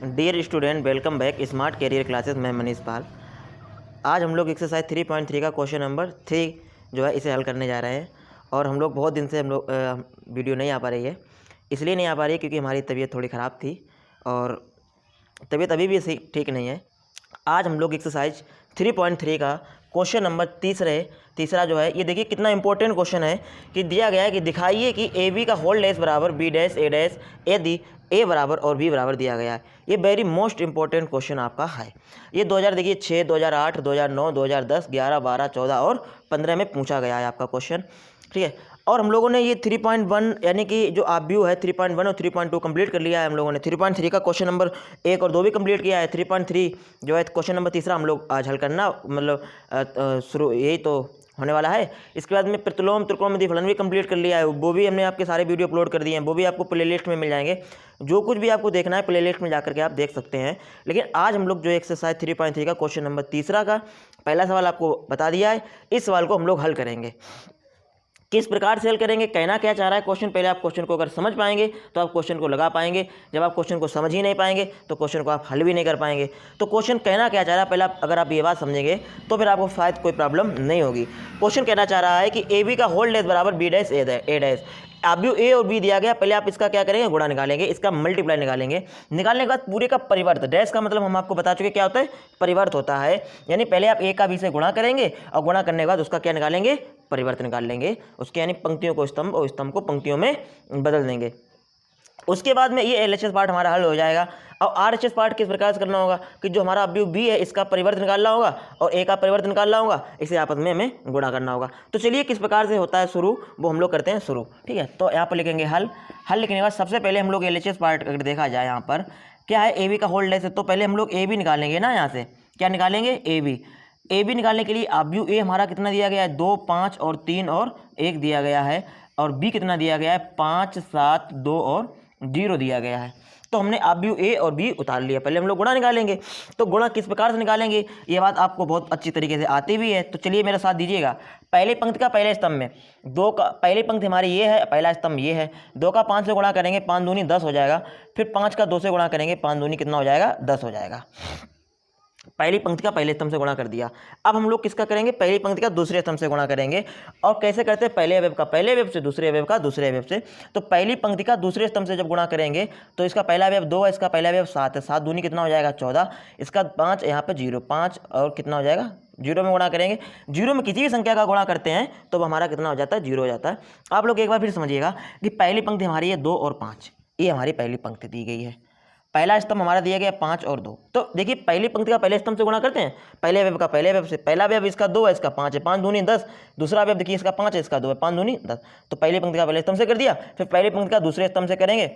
Dear student, welcome back smart career classes. मैं मनीष पाल। आज हम लोग एक्सरसाइज 3.3 का क्वेश्चन नंबर 3 जो है इसे हल करने जा रहे हैं। और हम लोग बहुत दिन से वीडियो नहीं आ पा रही है। इसलिए नहीं आ पा रही है क्योंकि हमारी तबीयत थोड़ी ख़राब थी और तबीयत अभी भी ठीक नहीं है। आज हम लोग एक्सरसाइज 3.3 का क्वेश्चन नंबर तीसरा जो है, ये देखिए कितना इंपॉर्टेंट क्वेश्चन है कि दिया गया है कि दिखाइए कि ए बी का होल डैश बराबर बी डैश ए डैश यदि ए बराबर और बी बराबर दिया गया है। ये वेरी मोस्ट इंपॉर्टेंट क्वेश्चन आपका है। ये 6, 2008, 2009, 2010, 11, 12, 14 और 15 में पूछा गया है आपका क्वेश्चन। ठीक है। और हम लोगों ने ये 3.1 यानी कि जो आप व्यू है 3.1 और 3.2 कंप्लीट कर लिया है। हम लोगों ने 3.3 का क्वेश्चन नंबर 1 और 2 भी कंप्लीट किया है। 3.3 जो है क्वेश्चन नंबर तीसरा हम लोग आज हल करना शुरू यही तो होने वाला है। इसके बाद में प्रतिलोम त्रिकोणमिति फलन भी कंप्लीट कर लिया है। वो भी हमने आपके सारे वीडियो अपलोड कर दिए हैं। वो भी आपको प्लेलिस्ट में मिल जाएंगे। जो कुछ भी आपको देखना है प्लेलिस्ट में जाकर के आप देख सकते हैं। लेकिन आज हम लोग जो एक्सरसाइज 3.3 का क्वेश्चन नंबर तीसरा का पहला सवाल आपको बता दिया है। इस सवाल को हम लोग हल करेंगे। किस प्रकार से हल करेंगे, कहना क्या चाह रहा है क्वेश्चन, पहले आप क्वेश्चन को अगर समझ पाएंगे तो आप क्वेश्चन को लगा पाएंगे। जब आप क्वेश्चन को समझ ही नहीं पाएंगे तो क्वेश्चन को आप हल भी नहीं कर पाएंगे। तो क्वेश्चन कहना क्या चाह रहा है, पहले अगर आप ये बात समझेंगे तो फिर आपको शायद कोई प्रॉब्लम नहीं होगी। क्वेश्चन कहना चाह रहा है कि ए बी का होल डैश बराबर बी डैश ए डैश। अब ए और बी दिया गया, पहले आप इसका क्या करेंगे, गुणा निकालेंगे, इसका मल्टीप्लाई निकालेंगे। निकालने के बाद पूरे का परिवर्त, डैश का मतलब हम आपको बता चुके क्या होता है, परिवर्त होता है। यानी पहले आप ए का बी से गुणा करेंगे और गुणा करने के बाद उसका क्या निकालेंगे, परिवर्त निकाल लेंगे उसके। यानी पंक्तियों को स्तंभ और स्तंभ को पंक्तियों में बदल देंगे। उसके बाद में ये LHS पार्ट हमारा हल हो जाएगा। और RHS पार्ट किस प्रकार से करना होगा कि जो हमारा अवयव बी है इसका परिवर्त निकालना होगा और ए का परिवर्त निकालना होगा, इसे आपस में हमें गुणा करना होगा। तो चलिए किस प्रकार से होता है शुरू, वो हम लोग करते हैं शुरू। ठीक है। तो यहाँ पर लिखेंगे हल लिखने के बाद सबसे पहले हम लोग LHS पार्ट अगर देखा जाए यहाँ पर क्या है, ए बी का होल डैश है। तो पहले हम लोग ए बी निकालेंगे ना, यहाँ से क्या निकालेंगे, ए बी निकालने के लिए अवयव ए हमारा कितना दिया गया है, 2, 5 और 3 और 1 दिया गया है। और बी कितना दिया गया है, 5, 7, 2 और 0 दिया गया है। तो हमने अवयव ए और बी उतार लिया। पहले हम लोग गुणा निकालेंगे। तो गुणा किस प्रकार से निकालेंगे, ये बात आपको बहुत अच्छी तरीके से आती भी है। तो चलिए मेरा साथ दीजिएगा। पहले पंक्ति का पहले स्तंभ में 2 का, पहली पंक्ति हमारी ये है, पहला स्तंभ ये है। 2 का 5 से गुणा करेंगे, 5 दूनी 10 हो जाएगा। फिर 5 का 2 से गुणा करेंगे, 5 दूनी कितना हो जाएगा, 10 हो जाएगा। पहली पंक्ति का पहले स्तंभ से गुणा कर दिया। अब हम लोग किसका करेंगे, पहली पंक्ति का दूसरे स्तंभ से गुणा करेंगे। और कैसे करते हैं, पहले अवयव का पहले अवयव से, दूसरे अवयव का दूसरे अवयव से। तो पहली पंक्ति का दूसरे स्तंभ से जब गुणा करेंगे तो इसका पहला अवयव 2 है, इसका पहला अवयव 7 है। 7 दूनी कितना हो जाएगा, 14। इसका 5 यहाँ पे 0, 5 और कितना हो जाएगा, 0 में गुणा करेंगे। 0 में किसी भी संख्या का गुणा करते हैं तो हमारा कितना हो जाता है, 0 हो जाता है। आप लोग एक बार फिर समझिएगा कि पहली पंक्ति हमारी है 2 और 5, ये हमारी पहली पंक्ति दी गई है। पहला स्तंभ हमारा दिया गया 5 और 2। तो देखिए पहली पंक्ति का पहले स्तंभ से गुणा करते हैं, पहले अवयव का पहले अवयव से। पहला अवयव इसका 2 है, इसका 5 है, 5 दूनी 10। दूसरा अवयव देखिए इसका 5 है, इसका 2 है, 5 दूनी 10। तो पहली पंक्ति का पहले स्तंभ से कर दिया। फिर पहली पंक्ति का दूसरे स्तंभ से करेंगे,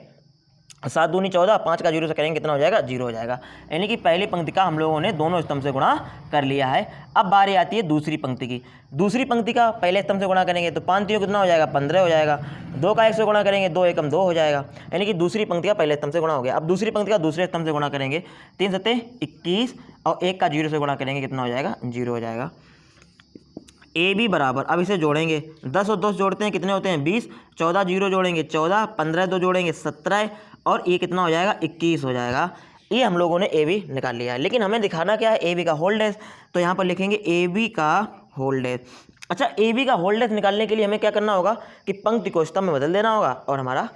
7 दूनी 14, 5 का 0 से करेंगे कितना हो जाएगा, 0 हो जाएगा। यानी कि पहली पंक्ति का हम लोगों ने दोनों स्तंभ से गुणा कर लिया है। अब बारी आती है दूसरी पंक्ति की। दूसरी पंक्ति का पहले स्तंभ से गुणा करेंगे तो 5 3 कितना हो जाएगा, 15 हो जाएगा। 2 का 1 से गुणा करेंगे, 2 एकम 2 हो जाएगा। यानी कि दूसरी पंक्ति का पहले स्तंभ से गुणा हो गया। अब दूसरी पंक्ति का दूसरे स्तंभ से गुणा करेंगे, 3 7 21 और 1 का 0 से गुणा करेंगे कितना हो जाएगा, 0 हो जाएगा। ए बी बराबर, अब इसे जोड़ेंगे, 10 और 10 जोड़ते हैं कितने होते हैं, 20। 14 0 जोड़ेंगे 14, 15 2 जोड़ेंगे 17 और ये कितना हो जाएगा, 21 हो जाएगा। ये हम लोगों ने ए बी निकाल लिया है। लेकिन हमें दिखाना क्या है, ए बी का होल डैश। तो यहाँ पर लिखेंगे ए बी का होल डैश। अच्छा, ए बी का होल डैश निकालने के लिए हमें क्या करना होगा कि पंक्ति को स्तंभ में बदल देना होगा और हमारा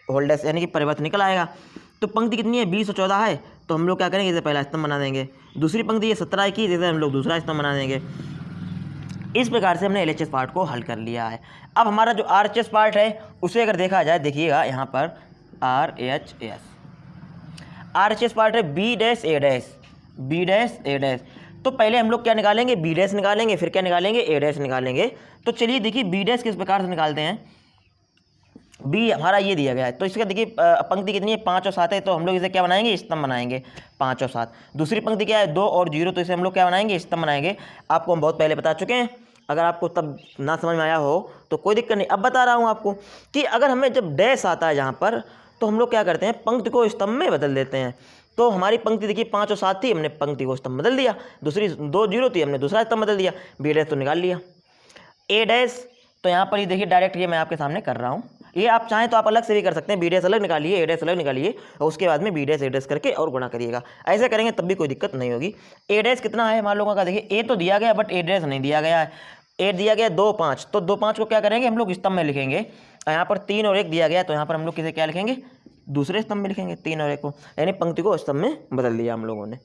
होल डैश यानी कि परिवर्त निकल आएगा। तो पंक्ति कितनी है, 20 और 14 है। तो हम लोग क्या करेंगे, इसे पहला स्तंभ बना देंगे। दूसरी पंक्ति ये 17 21, जैसे हम लोग दूसरा स्तंभ बना देंगे। इस प्रकार से हमने LHS पार्ट को हल कर लिया है। अब हमारा जो RHS पार्ट है उसे अगर देखा जाए, देखिएगा यहाँ पर RHS पार्ट है बी डैश ए डैश। तो पहले हम लोग क्या निकालेंगे, बी डैश निकालेंगे, फिर क्या निकालेंगे, ए डैश निकालेंगे। तो चलिए देखिए बी डैश किस प्रकार से निकालते हैं। बी हमारा ये दिया गया है, तो इसका देखिए पंक्ति कितनी है, 5 और 7 है। तो हम लोग इसे क्या बनाएंगे, स्तंभ बनाएंगे, 5 और 7। दूसरी पंक्ति क्या है, 2 और 0, तो इसे हम लोग क्या बनाएंगे, स्तंभ बनाएंगे। आपको हम बहुत पहले बता चुके हैं। अगर आपको तब ना समझ में आया हो तो कोई दिक्कत नहीं, अब बता रहा हूँ आपको कि अगर हमें जब डैश आता है जहाँ पर, तो हम लोग क्या करते हैं, पंक्ति को स्तंभ में बदल देते हैं। तो हमारी पंक्ति देखिए 5 और 7 थी, हमने पंक्ति को स्तंभ बदल दिया। दूसरी 2 0 थी, हमने दूसरा स्तंभ बदल दिया। बी डैश तो निकाल लिया। ए डैश तो यहाँ पर ही देखिए डायरेक्ट ये मैं आपके सामने कर रहा हूँ। ये आप चाहें तो आप अलग से भी कर सकते हैं, बी डैश अलग निकालिए, ए डैश अलग निकालिए और उसके बाद में बी डैश ए डैश करके और गुणा करिएगा। ऐसे करेंगे तब भी कोई दिक्कत नहीं होगी। ए डैश कितना है हमारे लोगों का, देखिए ए तो दिया गया बट ए डैश नहीं दिया गया है। ए दिया गया 2 5, तो 2 5 को क्या करेंगे हम लोग स्तंभ में लिखेंगे। यहाँ पर 3 और 1 दिया गया, तो यहाँ पर हम लोग किसे क्या लिखेंगे, दूसरे स्तंभ में लिखेंगे 3 और 1 को, यानी पंक्ति को स्तंभ में बदल दिया हम लोगों ने।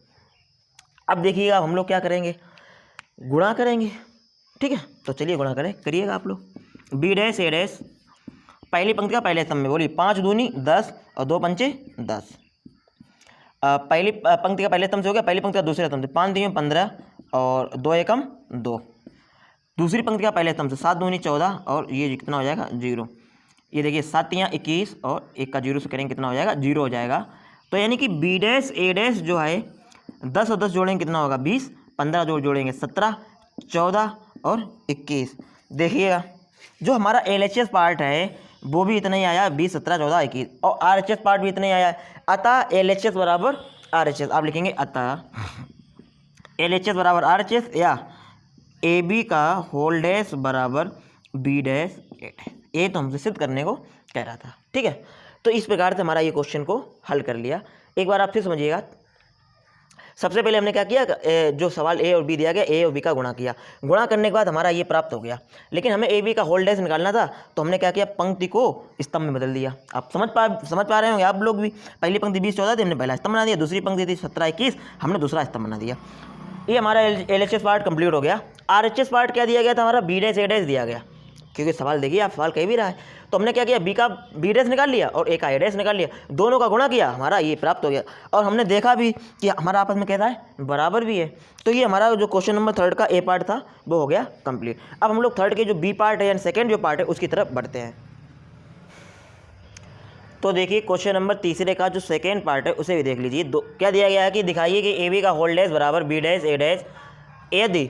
अब देखिएगा हम लोग क्या करेंगे, गुणा करेंगे। ठीक है, तो चलिए गुणा करिएगा आप लोग। बी डैश ए डैश पहली पंक्ति का पहले स्तंभ में, बोलिए 5 दूनी 10 और 2 पंचे 10। पहली पंक्ति का पहले स्तंभ से हो गया, पहली पंक्ति का दूसरे स्तंभ से 5 दूनी 15 और 2 एकम 2। दूसरी पंक्ति का पहले स्तंभ से 7 दूनी 14 और ये कितना हो जाएगा 0। ये देखिए 7 तियाँ 21 और 1 का 0 से करेंगे कितना हो जाएगा 0 हो जाएगा। तो यानी कि बी डैश ए डैश जो है 10 और 10 जोड़ेंगे कितना होगा 20, 15 जोड़ेंगे 17, 14 और 21। देखिएगा जो हमारा LHS पार्ट है वो भी इतना ही आया 20, 17, 14, 21 और RHS पार्ट भी इतना ही आया। अतः LHS बराबर RHS आप लिखेंगे, अतः LHS बराबर RHS या AB का होल डैश बराबर बी डैश ए डैश। ये तो हमसे सिद्ध करने को कह रहा था। ठीक है, तो इस प्रकार से हमारा ये क्वेश्चन को हल कर लिया। एक बार आप फिर समझिएगा। सबसे पहले हमने क्या किया, जो सवाल ए और बी दिया गया ए और बी का गुणा किया। गुणा करने के बाद हमारा ये प्राप्त हो गया, लेकिन हमें ए बी का होल डैश निकालना था, तो हमने क्या किया, पंक्ति को स्तंभ में बदल दिया। आप समझ पा रहे होंगे आप लोग भी। पहली पंक्ति 20 14 थी, हमने पहला स्तंभ बना दिया। दूसरी पंक्ति थी 17 21, हमने दूसरा स्तंभ बना दिया। ये हमारा LHS पार्ट कंप्लीट हो गया। RHS पार्ट क्या दिया गया था, हमारा बी डैश ए डैश दिया गया, क्योंकि सवाल देखिए आप सवाल कह भी रहा है। तो हमने क्या किया, बी का बी डैश निकाल लिया और ए का ए डैश निकाल लिया, दोनों का गुणा किया, हमारा ये प्राप्त हो गया। और हमने देखा भी कि हमारा आपस में कहता है बराबर भी है। तो ये हमारा जो क्वेश्चन नंबर 3 का ए पार्ट था वो हो गया कंप्लीट। अब हम लोग 3 के जो बी पार्ट है यानी सेकेंड जो पार्ट है उसकी तरफ बढ़ते हैं। तो देखिए क्वेश्चन नंबर 3 का जो सेकेंड पार्ट है उसे भी देख लीजिए। क्या दिया गया है कि दिखाइए कि ए बी का होल डैश बराबर बी डैश ए डैश, यदि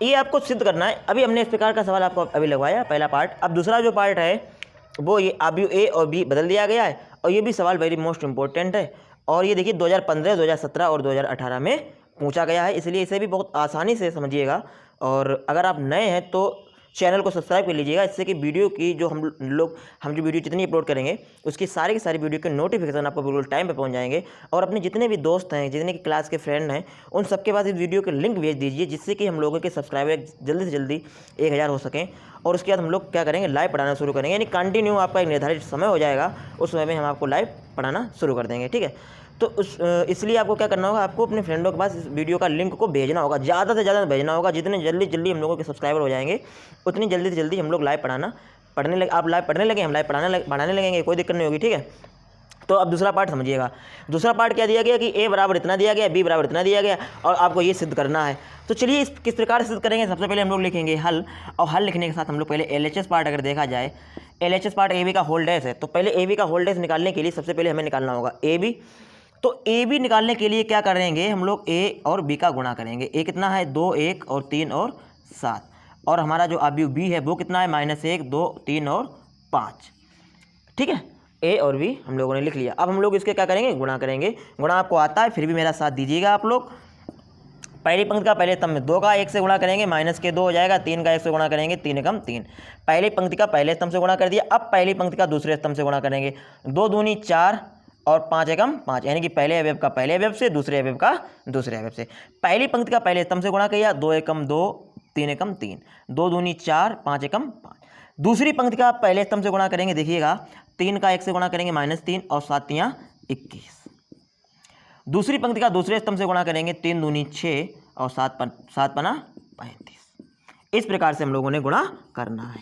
ये आपको सिद्ध करना है। अभी हमने इस प्रकार का सवाल आपको अभी लगवाया पहला पार्ट। अब दूसरा जो पार्ट है वो ये अब ए और बी बदल दिया गया है, और ये भी सवाल वेरी मोस्ट इंपॉर्टेंट है। और ये देखिए 2015 2017 और 2018 में पूछा गया है, इसलिए इसे भी बहुत आसानी से समझिएगा। और अगर आप नए हैं तो चैनल को सब्सक्राइब कर लीजिएगा, इससे कि वीडियो की जो हम जो वीडियो जितनी अपलोड करेंगे उसकी सारी की सारी वीडियो के नोटिफिकेशन आपको बिल्कुल टाइम पे पहुंच जाएंगे। और अपने जितने भी दोस्त हैं, जितने की क्लास के फ्रेंड हैं, उन सबके पास इस वीडियो के लिंक भेज दीजिए, जिससे कि हम लोगों के सब्सक्राइबर जल्दी से जल्दी 1000 हो सकें। और उसके बाद हम लोग क्या करेंगे, लाइव पढ़ाना शुरू करेंगे, यानी कंटिन्यू आपका एक निर्धारित समय हो जाएगा, उस समय में हम आपको लाइव पढ़ाना शुरू कर देंगे। ठीक है, तो इसलिए आपको क्या करना होगा, आपको अपने फ्रेंडों के पास इस वीडियो का लिंक को भेजना होगा, ज़्यादा से ज़्यादा भेजना होगा। जितने जल्दी हम लोगों के सब्सक्राइबर हो जाएंगे उतनी जल्दी से जल्दी हम लोग लाइव पढ़ने लगे। आप लाइव पढ़ने लगे, हम लाइव पढ़ाने लगेंगे, कोई दिक्कत नहीं होगी। ठीक है, तो अब दूसरा पार्ट समझिएगा। दूसरा पार्ट क्या दिया गया कि ए बराबर इतना दिया गया, बी बराबर इतना दिया गया, और आपको ये सिद्ध करना है। तो चलिए इस किस प्रकार सिद्ध करेंगे। सबसे पहले हम लोग लिखेंगे हल, और हल लिखने के साथ हम लोग पहले LHS पार्ट अगर देखा जाए, LHS पार्ट ए बी का होल डैश है, तो पहले ए बी का होल डैश निकालने के लिए सबसे पहले हमें निकालना होगा ए बी। तो ए बी निकालने के लिए क्या करेंगे, हम लोग ए और बी का गुणा करेंगे। ए कितना है 2 1 और 3 और 7, और हमारा जो अवयव बी है वो कितना है -1 2 3 और 5। ठीक है, ए और बी हम लोगों ने लिख लिया। अब हम लोग इसके क्या करेंगे, गुणा करेंगे। गुणा आपको आता है, फिर भी मेरा साथ दीजिएगा आप लोग। पहली पंक्ति का पहले स्तंभ में 2 का 1 से गुणा करेंगे, -2 हो जाएगा। 3 का 1 से गुणा करेंगे, 3 एकम 3। पहली पंक्ति का पहले स्तंभ से गुणा कर दिया। अब पहली पंक्ति का दूसरे स्तंभ से गुणा करेंगे। 2 दूनी 4 और 5 एकम 5, यानी कि पहले अवयव का पहले अवयव से, दूसरे अवयव का दूसरे अवयव से। पहली पंक्ति का पहले स्तंभ से गुणा किया, 2 एकम 2 3 एकम 3, 2 दूनी 4 5 एकम 5। दूसरी पंक्ति का पहले स्तंभ से गुणा करेंगे, देखिएगा 3 का 1 से गुणा करेंगे, -3 और 7 तियाँ 21। दूसरी पंक्ति का दूसरे स्तंभ से गुणा करेंगे, 3 दूनी 6 और 7 पना 35। इस प्रकार से हम लोगों ने गुणा करना है।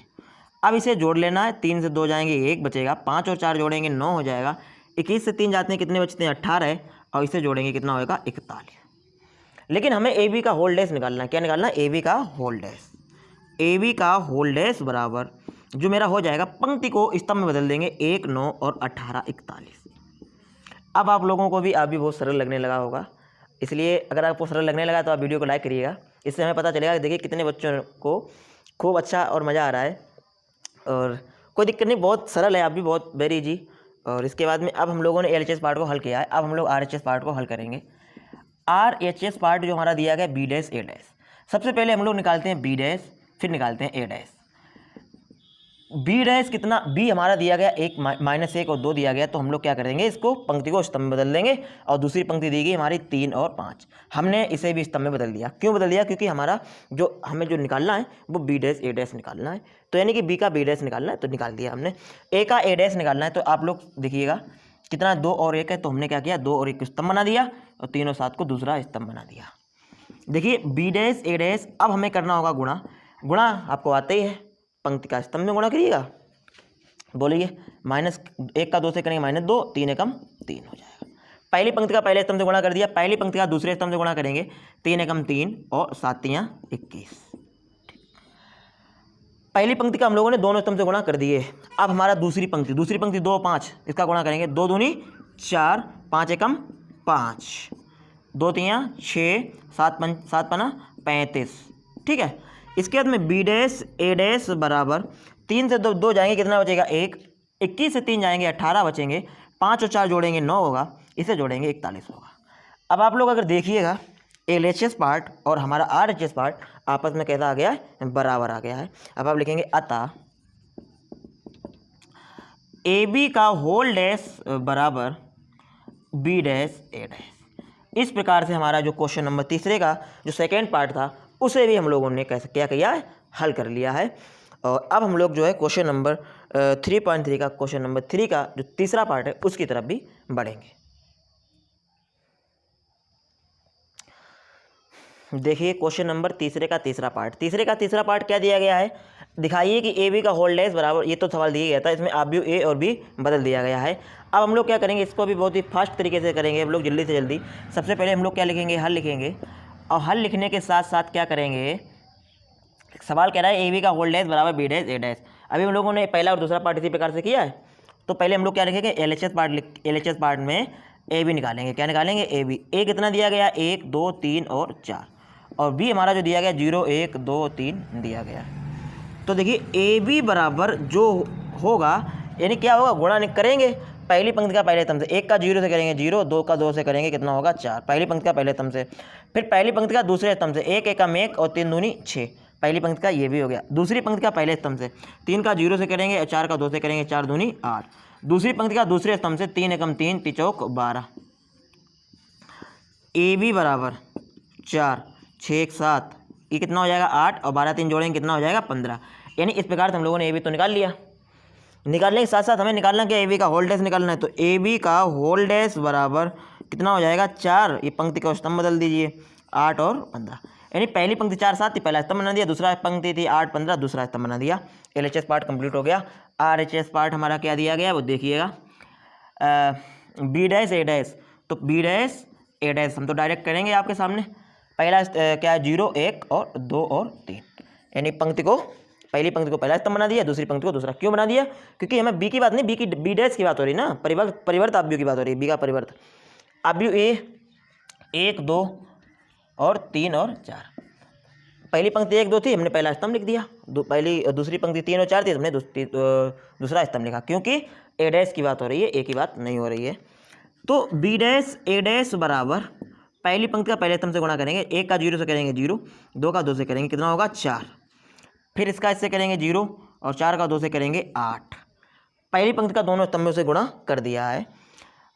अब इसे जोड़ लेना है। 3 से 2 जाएंगे 1 बचेगा, 5 और 4 जोड़ेंगे 9 हो जाएगा। 21 से 3 जाते हैं कितने बचते हैं 18, और इसे जोड़ेंगे कितना होगा 41। लेकिन हमें ए बी का होल डैश निकालना है। क्या निकालना है, ए बी का होल डैश। ए बी का होल डैश बराबर जो मेरा हो जाएगा, पंक्ति को स्तंभ में बदल देंगे, 1 9 और 18 41। अब आप लोगों को भी बहुत सरल लगने लगा होगा, इसलिए अगर आपको सरल लगने लगा तो आप वीडियो को लाइक करिएगा। इससे हमें पता चलेगा कि देखिए कितने बच्चों को खूब अच्छा और मज़ा आ रहा है। और कोई दिक्कत नहीं, बहुत सरल है, आप भी बहुत वेरी इजी। और इसके बाद में अब हम लोगों ने LHS पार्ट को हल किया है, अब हम लोग RHS पार्ट को हल करेंगे। RHS पार्ट जो हमारा दिया गया बी डैश ए डैश। सबसे पहले हम लोग निकालते हैं बी डैश, फिर निकालते हैं ए डैश। बी डैश कितना, बी हमारा दिया गया 1 -1 और 2 दिया गया, तो हम लोग क्या करेंगे, इसको पंक्ति को स्तंभ में बदल देंगे और दूसरी पंक्ति दी गई हमारी 3 और 5, हमने इसे भी स्तंभ में बदल दिया। क्यों बदल दिया, क्योंकि हमारा जो हमें जो निकालना है वो बी डैश ए डैश निकालना है, तो यानी कि बी का बी डैश निकालना है तो निकाल दिया हमने। ए का ए डैश निकालना है, तो आप लोग देखिएगा कितना 2 और 1 है, तो हमने क्या किया 2 और 1 स्तंभ बना दिया और 3 और 7 को दूसरा स्तंभ बना दिया। देखिए बी डैश ए डैश, अब हमें करना होगा गुणा। गुणा आपको आते ही है, पंक्ति का स्तंभ में गुणा करिएगा, बोलिए -1 का 2 से करेंगे -2, 3 एकम 3 हो जाएगा। पहली पंक्ति का पहले स्तंभ से गुणा कर दिया, पहली पंक्ति का दूसरे स्तंभ से गुणा करेंगे, 3 एकम 3 और 7 तियां 21। पहली पंक्ति का हम लोगों ने दोनों स्तंभ से गुणा कर दिए। अब हमारा दूसरी पंक्ति 2 और 5, इसका गुणा करेंगे, 2 दूनी 4, 5 एकम 5, 2 तियां 6, 7 पना 35, ठीक है। इसके बाद में बी डैश ए डैश बराबर 3 से 2 जाएंगे, कितना बचेगा 1, 21 से 3 जाएंगे 18 बचेंगे, 5 और 4 जोड़ेंगे 9 होगा, इसे जोड़ेंगे 41 होगा। अब आप लोग अगर देखिएगा LHS पार्ट और हमारा RHS पार्ट आपस में कैसा आ गया है, बराबर आ गया है। अब आप लिखेंगे अतः AB का होल डैश बराबर बी डैश ए डैश। इस प्रकार से हमारा जो क्वेश्चन नंबर तीसरे का जो सेकेंड पार्ट था उसे भी हम लोगों ने कैसे क्या किया है, हल कर लिया है। और अब हम लोग जो है क्वेश्चन नंबर 3.3 का क्वेश्चन नंबर 3 का जो तीसरा पार्ट है उसकी तरफ भी बढ़ेंगे। देखिए क्वेश्चन नंबर तीसरे का तीसरा पार्ट क्या दिया गया है, दिखाइए कि ए बी का होल डैश बराबर, ये तो सवाल दिया गया था, इसमें आप भी ए और बी बदल दिया गया है। अब हम लोग क्या करेंगे, इसको भी बहुत ही फास्ट तरीके से करेंगे हम लोग, जल्दी से जल्दी। सबसे पहले हम लोग क्या लिखेंगे, हल लिखेंगे, और हल लिखने के साथ साथ क्या करेंगे, सवाल कह रहा है ए बी का होल डैश बराबर बी डैश ए डैश। अभी हम लोगों ने पहला और दूसरा पार्ट इसी प्रकार से किया है, तो पहले हम लोग क्या लिखेंगे, LHS पार्ट में ए बी निकालेंगे। क्या निकालेंगे, ए बी। ए कितना दिया गया, 1 2 3 और 4, और बी हमारा जो दिया गया 0 1 2 3 दिया गया। तो देखिए ए बी बराबर जो होगा, यानी क्या होगा, गुणा करेंगे पहली पंक्ति का पहले स्तंभ से, 1 का 0 से करेंगे 0, 2 का 2 से करेंगे कितना होगा 4, पहली पंक्ति का पहले स्तंभ से। फिर पहली पंक्ति का दूसरे स्तंभ से, 1 एकम 1 और 3 दूनी 6, पहली पंक्ति का ये भी हो गया। दूसरी पंक्ति का पहले स्तंभ से 3 का 0 से करेंगे और 4 का 2 से करेंगे, 4 दूनी 8, दूसरी पंक्ति का दूसरे स्तंभ से 3 एकम 3 तिचौक 12, ए बी बराबर 4 6 1 7, ये कितना हो जाएगा 8 और 12 3 जोड़ेंगे कितना हो जाएगा 15। यानी इस प्रकार से हम लोगों ने ए बी तो निकाल लिया। निकालने के साथ साथ हमें निकालना क्या, ए बी का होल डैश निकालना है, तो ए बी का होल डैश बराबर कितना हो जाएगा 4, ये पंक्ति का स्तंभ बदल दीजिए 8 और 15, यानी पहली पंक्ति 4 7 थी, पहला स्तंभ बना दिया, दूसरा पंक्ति थी 8 15, दूसरा स्तंभ बना दिया। LHS पार्ट कंप्लीट हो गया। RHS पार्ट हमारा क्या दिया गया वो देखिएगा, बी डैश ए डैश, तो बी डैश ए डैश हम तो डायरेक्ट करेंगे आपके सामने। पहला क्या है 0 1 और 2 और 3, यानी पंक्ति को पहली पंक्ति को पहला स्तंभ बना दिया, दूसरी पंक्ति को दूसरा। क्यों बना दिया, क्योंकि हमें बी की बात नहीं, बी डैश की बात हो रही ना, परिवर्त आव्यूह की बात हो रही है, बी का परिवर्त आव्यूह ए 1 2 और 3 और 4। पहली पंक्ति 1 2 थी, हमने पहला स्तंभ लिख दिया, दूसरी पंक्ति 3 और 4 थी, हमने दूसरा स्तंभ लिखा, क्योंकि ए डैश की बात हो रही है, ए की बात नहीं हो रही है। तो बी डैश ए डैश बराबर पहली पंक्ति का पहले स्तंभ से गुणा करेंगे, 1 का 0 से करेंगे 0, 2 का 2 से करेंगे कितना होगा 4, फिर इसका इससे करेंगे 0 और 4 का 2 से करेंगे 8। पहली पंक्ति का दोनों स्तंभों से गुणा कर दिया है।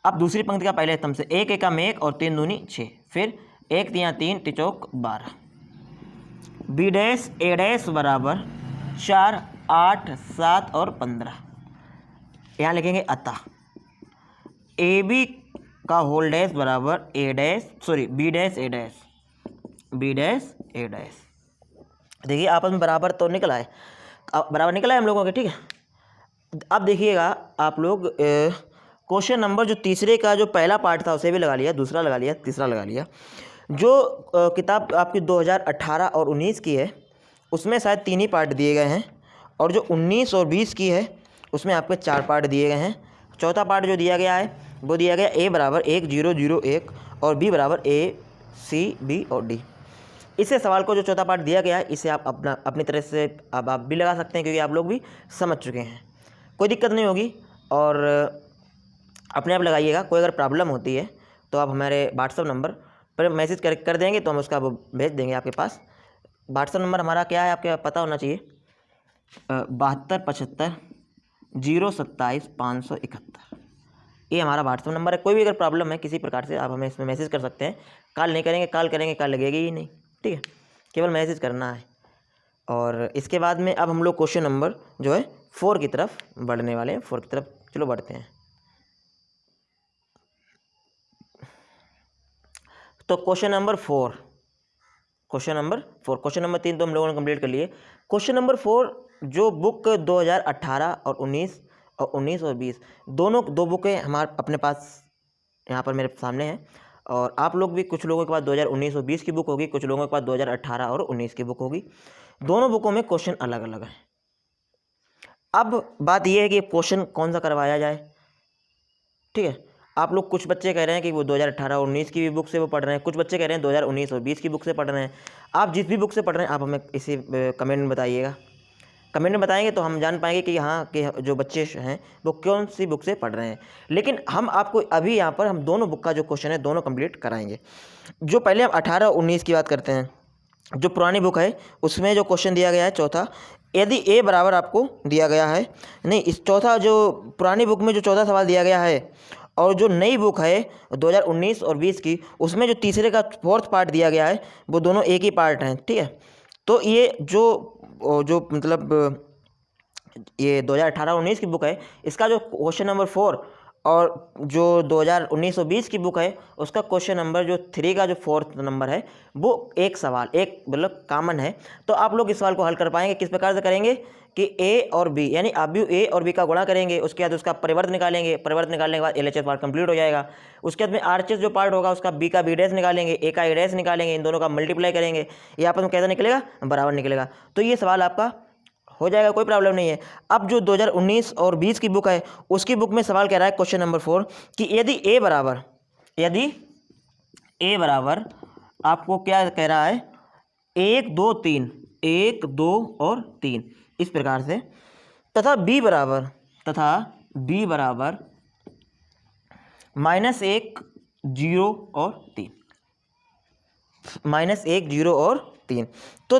अब दूसरी पंक्ति का पहले स्तंभ से 1 एकम 1 और 3 दूनी 6, फिर 1 तियां 3 तिचौक 12, बी डैश ए डैश बराबर 4 8 7 और 15। यहाँ लिखेंगे अतः ए बी का होल डैश बराबर ए डैश बी डैश ए डैश, बी डैश ए डैश। देखिए आपस में बराबर तो निकला है, बराबर निकला है हम लोगों के, ठीक है। अब देखिएगा आप लोग क्वेश्चन नंबर जो तीसरे का जो पहला पार्ट था उसे भी लगा लिया, दूसरा लगा लिया, तीसरा लगा लिया। जो किताब आपकी 2018 और 19 की है उसमें शायद 3 ही पार्ट दिए गए हैं, और जो 19 और 20 की है उसमें आपके 4 पार्ट दिए गए हैं। चौथा पार्ट जो दिया गया है वो दिया गया ए बराबर 1 0 0 1 और बी बराबर A C B और D। इससे सवाल को जो चौथा पार्ट दिया गया है इसे आप अपनी तरह से अब आप भी लगा सकते हैं, क्योंकि आप लोग भी समझ चुके हैं, कोई दिक्कत नहीं होगी। और अपने आप लगाइएगा, कोई अगर प्रॉब्लम होती है तो आप हमारे व्हाट्सअप नंबर पर मैसेज कर देंगे तो हम उसका भेज देंगे आपके पास। व्हाट्सअप नंबर हमारा क्या है आपके पता होना चाहिए, 7275 ये हमारा व्हाट्सअप नंबर है। कोई भी अगर प्रॉब्लम है किसी प्रकार से आप हमें इसमें मैसेज कर सकते हैं। कॉल नहीं करेंगे, कॉल करेंगे कॉल लगेगी ही नहीं, ठीक है, केवल मैसेज करना है। और इसके बाद में अब हम लोग क्वेश्चन नंबर जो है 4 की तरफ बढ़ने वाले हैं। 4 की तरफ चलो बढ़ते हैं। तो क्वेश्चन नंबर 4, क्वेश्चन नंबर 3 तो हम लोगों ने कंप्लीट कर लिए। क्वेश्चन नंबर 4 जो बुक 2018 और 19 और 20 दोनों 2 बुकें हमारे अपने पास यहाँ पर मेरे सामने हैं। और आप लोग भी, कुछ लोगों के पास 2019 और 20 की बुक होगी, कुछ लोगों के पास 2018 और 19 की बुक होगी। दोनों बुकों में क्वेश्चन अलग अलग हैं। अब बात यह है कि क्वेश्चन कौन सा करवाया जाए, ठीक है। आप लोग, कुछ बच्चे कह रहे हैं कि वो 2018 और 19 की भी बुक से वो पढ़ रहे हैं, कुछ बच्चे कह रहे हैं 2019 और 20 की बुक से पढ़ रहे हैं। आप जिस भी बुक से पढ़ रहे हैं आप हमें इसी कमेंट में बताइएगा। कमेंट में बताएंगे तो हम जान पाएंगे कि हाँ कि जो बच्चे हैं वो कौन सी बुक से पढ़ रहे हैं। लेकिन हम आपको अभी यहाँ पर हम दोनों बुक का जो क्वेश्चन है दोनों कंप्लीट कराएंगे। जो पहले हम 18 और 19 की बात करते हैं, जो पुरानी बुक है उसमें जो क्वेश्चन दिया गया है चौथा, यदि ए बराबर आपको दिया गया है, नहीं, इस चौथा जो पुरानी बुक में जो चौथा सवाल दिया गया है और जो नई बुक है 2019 और 20 की, उसमें जो तीसरे का 4th पार्ट दिया गया है वो दोनों एक ही पार्ट हैं, ठीक है। तो ये जो मतलब ये 2018 और 19 की बुक है, इसका जो क्वेश्चन नंबर 4 और जो 2019 और 20 की बुक है उसका क्वेश्चन नंबर जो 3 का जो 4th नंबर है वो एक सवाल, एक मतलब कॉमन है। तो आप लोग इस सवाल को हल कर पाएंगे। किस प्रकार से करेंगे कि ए और बी, यानी आप भी ए और बी का गुणा करेंगे, उसके बाद उसका परिवर्त निकालेंगे, परिवर्त निकालने के बाद LHS पार्ट कंप्लीट हो जाएगा। उसके बाद में RHS जो पार्ट होगा उसका बी का बी डैश निकालेंगे, ए का ए डैश निकालेंगे, इन दोनों का मल्टीप्लाई करेंगे, ये आपस में कैसा निकलेगा, बराबर निकलेगा। तो ये सवाल आपका हो जाएगा, कोई प्रॉब्लम नहीं है। अब जो 2019 और 20 की बुक है उसकी बुक में सवाल कह रहा है क्वेश्चन नंबर 4 कि यदि ए बराबर आपको क्या कह रहा है, 1 2 3, 1 2 और 3 इस प्रकार से, तथा बी बराबर -1 0 और 3, -1 0 और 3। तो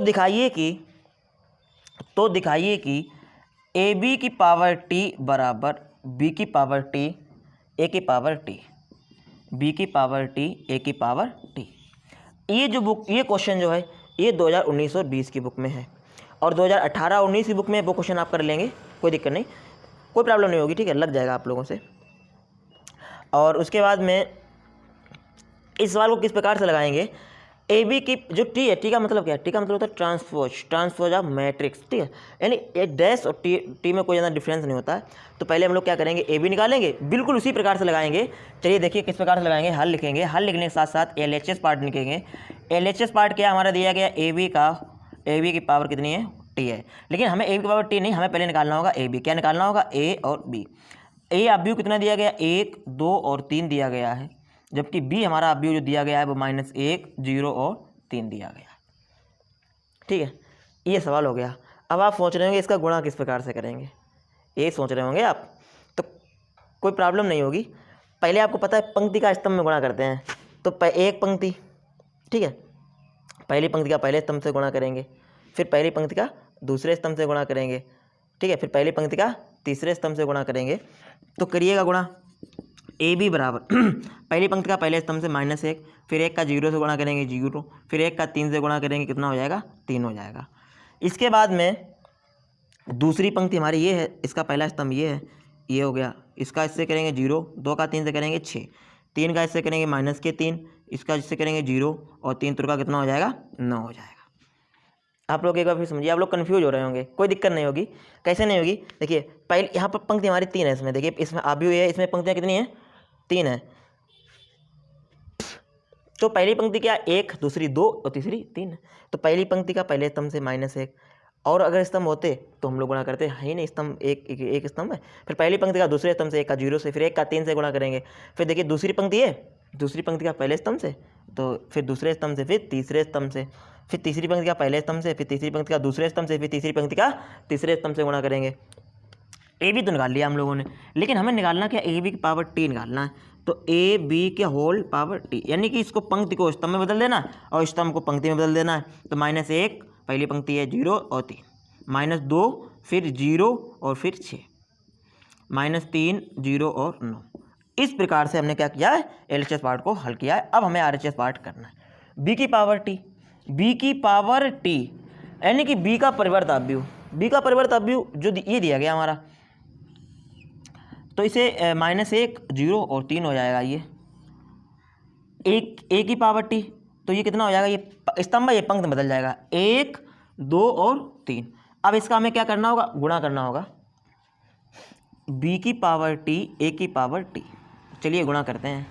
दिखाइए कि ए बी की पावर टी बराबर बी की पावर टी ए की पावर टी, बी की पावर टी ए की पावर टी। ये जो बुक, ये क्वेश्चन जो है ये 2019 और 20 की बुक में है। और 2018 और 19 की बुक में वो क्वेश्चन आप कर लेंगे, कोई दिक्कत नहीं, कोई प्रॉब्लम नहीं होगी, ठीक है, लग जाएगा आप लोगों से। और उसके बाद में इस सवाल को किस प्रकार से लगाएंगे, ए बी की जो टी है, टी का मतलब क्या है, टी का मतलब होता है ट्रांसपोज ऑफ मैट्रिक्स, ठीक है, यानी एक डैश और टी में कोई ज़्यादा डिफरेंस नहीं होता है। तो पहले हम लोग क्या करेंगे, ए बी निकालेंगे, बिल्कुल उसी प्रकार से लगाएंगे। चलिए देखिए किस प्रकार से लगाएंगे, हल लिखेंगे, हल लिखने के साथ साथ LHS पार्ट लिखेंगे। LHS पार्ट क्या हमारा दिया गया, ए बी की पावर कितनी है, टी है, लेकिन हमें ए बी की पावर टी नहीं, हमें पहले निकालना होगा ए बी। क्या निकालना होगा, ए और बी। ए अवयव कितना दिया गया, 1 2 और 3 दिया गया है, जबकि बी हमारा अवयव जो दिया गया है वो -1 0 और 3 दिया गया, ठीक है। ये सवाल हो गया। अब आप सोच रहे होंगे इसका गुणा किस प्रकार से करेंगे, ये सोच रहे होंगे आप, तो कोई प्रॉब्लम नहीं होगी। पहले आपको पता है पंक्ति का स्तंभ में गुणा करते हैं, तो एक पंक्ति, ठीक है, पहली पंक्ति का पहले स्तंभ से गुणा करेंगे, फिर पहली पंक्ति का दूसरे स्तंभ से गुणा करेंगे, ठीक है, फिर पहली पंक्ति का तीसरे स्तंभ से गुणा करेंगे। तो करिएगा गुणा, ए बी बराबर पहली पंक्ति का पहले स्तंभ से -1, फिर 1 का 0 से गुणा करेंगे 0, फिर 1 का 3 से गुणा करेंगे, कितना हो जाएगा, 3 हो जाएगा। इसके बाद में दूसरी पंक्ति हमारी ये है, इसका पहला स्तंभ ये है, ये हो गया, इसका इससे करेंगे 0, 2 का 3 से करेंगे 6, 3 का इससे करेंगे -3, इसका इससे करेंगे 0 और 3 का कितना हो जाएगा, 9 हो जाएगा। आप लोग एक बार फिर समझिए, आप लोग कंफ्यूज हो रहे होंगे, कोई दिक्कत नहीं होगी। कैसे नहीं होगी, देखिए पहले यहाँ पर पंक्ति हमारी 3 है, इसमें देखिए, इसमें अवयव है, इसमें पंक्तियाँ कितनी हैं, 3 है। तो पहली पंक्ति क्या, 1, दूसरी 2 और तीसरी 3 है। तो पहली पंक्ति का पहले स्तंभ से -1, और अगर स्तंभ होते तो हम लोग गुणा करते हैं ही नहीं, स्तंभ एक स्तंभ है। फिर पहली पंक्ति का दूसरे स्तंभ से 1 का 0 से, फिर 1 का 3 से गुणा करेंगे। फिर देखिए दूसरी पंक्ति है, दूसरी पंक्ति का पहले स्तंभ से, तो फिर दूसरे स्तंभ से, फिर तीसरे स्तंभ से, फिर तीसरी पंक्ति का पहले स्तंभ से, फिर तीसरी पंक्ति का दूसरे स्तंभ से, फिर तीसरी पंक्ति का तीसरे स्तंभ से गुणा करेंगे। ए बी तो निकाल लिया हम लोगों ने, लेकिन हमें निकालना क्या, ए बी की पावर टी निकालना है। तो ए बी के होल पावर टी, यानी कि इसको पंक्ति को स्तंभ में बदल देना और स्तंभ को पंक्ति में बदल देना है। तो -1 पहली पंक्ति है 0 और 3, -2 फिर 0 और फिर 6, -3 0 और 9। इस प्रकार से हमने क्या किया है, LHS पार्ट को हल किया है। अब हमें RHS पार्ट करना है। b की पावर t, b की पावर t यानी कि b का परिवर्त अवयव, b का परिवर्त अवयव जो ये दिया गया हमारा, तो इसे -1 0 और 3 हो जाएगा। ये एक a की पावर t, तो ये कितना हो जाएगा, ये स्तंभ ये पंक्ति बदल जाएगा, 1 2 और 3। अब इसका हमें क्या करना होगा, गुणा करना होगा, b की पावर t a की पावर t। चलिए गुणा करते हैं,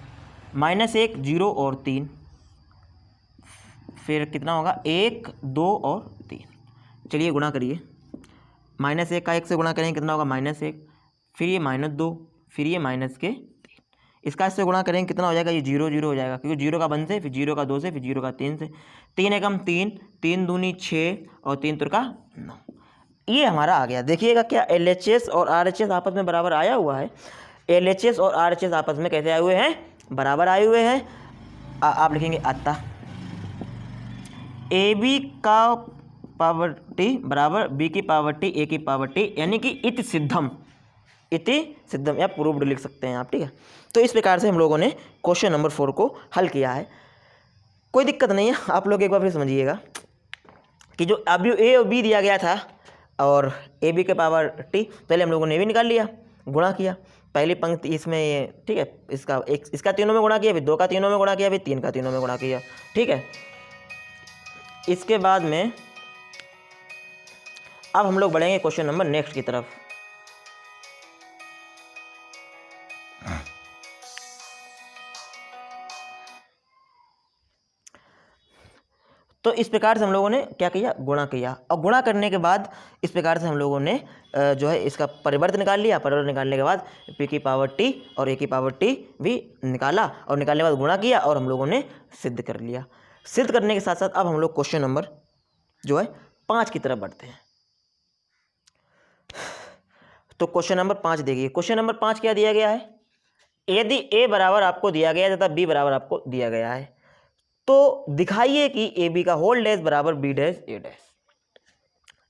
-1 0 और 3, फिर कितना होगा 1 2 और 3। चलिए गुणा करिए, -1 का 1 से गुणा करेंगे कितना होगा -1, फिर ये -2, फिर ये -3, इसका इससे गुणा करेंगे कितना हो जाएगा, ये 0 0 हो जाएगा, क्योंकि 0 का 1 से, फिर 0 का 2 से, फिर 0 का 3 से, 3 एकम 3, 3 दूनी 6 और 3 त्रिका 9। ये हमारा आ गया। देखिएगा क्या LHS और RHS आपस में बराबर आया हुआ है। LHS और RHS आपस में कैसे आए हुए हैं, बराबर आए हुए हैं। आप लिखेंगे अतः AB का पावर t बराबर b की पावर t a की पावर t, यानी कि इति सिद्धम, या प्रूव्ड लिख सकते हैं आप, ठीक है। तो इस प्रकार से हम लोगों ने क्वेश्चन नंबर 4 को हल किया है। कोई दिक्कत नहीं है, आप लोग एक बार फिर समझिएगा कि जो अवयव a और b दिया गया था और ए बी के पावर t, पहले हम लोगों ने भी निकाल लिया, गुणा किया, पहली पंक्ति इसमें ये, ठीक है, इसका तीनों में गुणा किया, फिर 2 का तीनों में गुणा किया, फिर 3 का तीनों में गुणा किया, ठीक है। इसके बाद में अब हम लोग बढ़ेंगे क्वेश्चन नंबर नेक्स्ट की तरफ। तो इस प्रकार से हम लोगों ने क्या किया, गुणा किया, और गुणा करने के बाद इस प्रकार से हम लोगों ने जो है इसका परिवर्त निकाल लिया। परिवर्त निकालने के बाद p की पावर t और a की पावर t भी निकाला, और निकालने के बाद गुणा किया और हम लोगों ने सिद्ध कर लिया। सिद्ध करने के साथ साथ अब हम लोग क्वेश्चन नंबर जो है 5 की तरफ बढ़ते हैं। तो क्वेश्चन नंबर 5 देखिए, क्वेश्चन नंबर 5 क्या दिया गया है, यदि a बराबर आपको दिया गया है तथा b बराबर आपको दिया गया है, तो दिखाइए कि ए बी का होल डैश बराबर बी डैश ए डैश।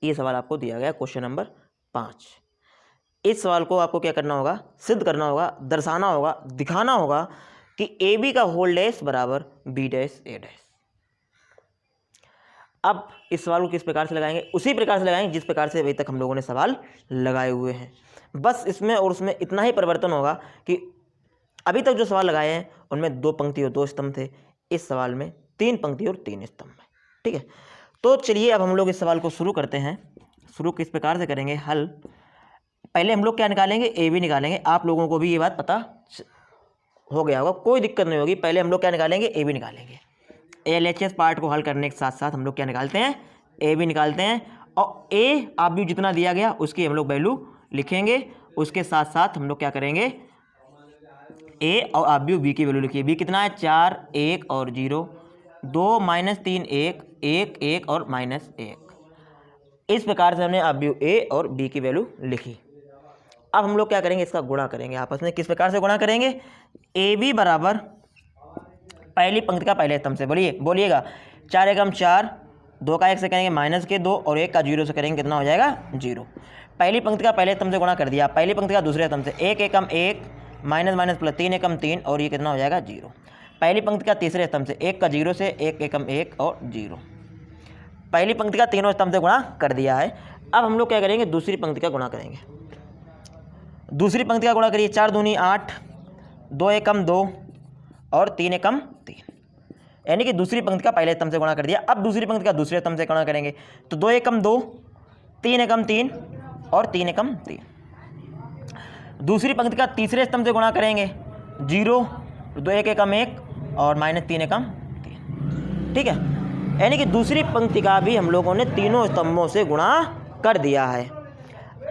ये सवाल आपको दिया गया क्वेश्चन नंबर 5। इस सवाल को आपको क्या करना होगा, सिद्ध करना होगा, दर्शाना होगा, दिखाना होगा कि ए बी का होल डैश बराबर बी डैश ए डैश। अब इस सवाल को किस प्रकार से लगाएंगे, उसी प्रकार से लगाएंगे जिस प्रकार से अभी तक हम लोगों ने सवाल लगाए हुए हैं। बस इसमें और उसमें इतना ही परिवर्तन होगा कि अभी तक जो सवाल लगाए हैं उनमें 2 पंक्ति और 2 स्तंभ थे, इस सवाल में 3 पंक्ति और 3 स्तंभ है, ठीक है। तो चलिए अब हम लोग इस सवाल को शुरू करते हैं। शुरू किस प्रकार से करेंगे हल, पहले हम लोग क्या निकालेंगे, ए बी निकालेंगे। आप लोगों को भी ये बात पता हो गया होगा, कोई दिक्कत नहीं होगी। पहले हम लोग क्या निकालेंगे, ए बी निकालेंगे। LHS पार्ट को हल करने के साथ साथ हम लोग क्या निकालते हैं, ए बी निकालते हैं, और ए आप भी जितना दिया गया उसकी हम लोग वैल्यू लिखेंगे। उसके साथ साथ हम लोग क्या करेंगे, ए और आप भी बी की वैल्यू लिखिए। बी कितना है, 4 1 और 0, 2 -3 1 1 1 और -1। इस प्रकार से हमने अब ए और बी की वैल्यू लिखी। अब हम लोग क्या करेंगे, इसका गुणा करेंगे आपस में। किस प्रकार से गुणा करेंगे, ए बी बराबर पहली पंक्ति का पहले स्तंभ से, बोलिएगा 4 एकम 4, 2 का 1 से करेंगे -2 और 1 का 0 से करेंगे कितना हो जाएगा 0। पहली पंक्ति का पहले स्तंभ से गुणा कर दिया, पहली पंक्ति का दूसरे स्तंभ से 1 एकम 1 -+ 3 एकम 3 और ये कितना हो जाएगा 0। पहली पंक्ति का तीसरे स्तंभ से 1 का 0 से 1 एकम 1 और 0। पहली पंक्ति का तीनों स्तंभ से गुणा कर दिया है। अब हम लोग क्या करेंगे, दूसरी पंक्ति का गुणा करेंगे। दूसरी पंक्ति का गुणा करिए, 4 दूनी 8, 2 एकम 2 और 3 एकम 3, यानी कि दूसरी पंक्ति का पहले स्तंभ से गुणा कर दिया। अब दूसरी पंक्ति का दूसरे स्तंभ से गुणा करेंगे, तो 2 एकम 2, 3 एकम 3 और 3 एकम 3। दूसरी पंक्ति का तीसरे स्तंभ से गुणा करेंगे, 0, 2 1 एकम 1 और -3 एकम 3, ठीक है। यानी कि दूसरी पंक्ति का भी हम लोगों ने तीनों स्तंभों से गुणा कर दिया है।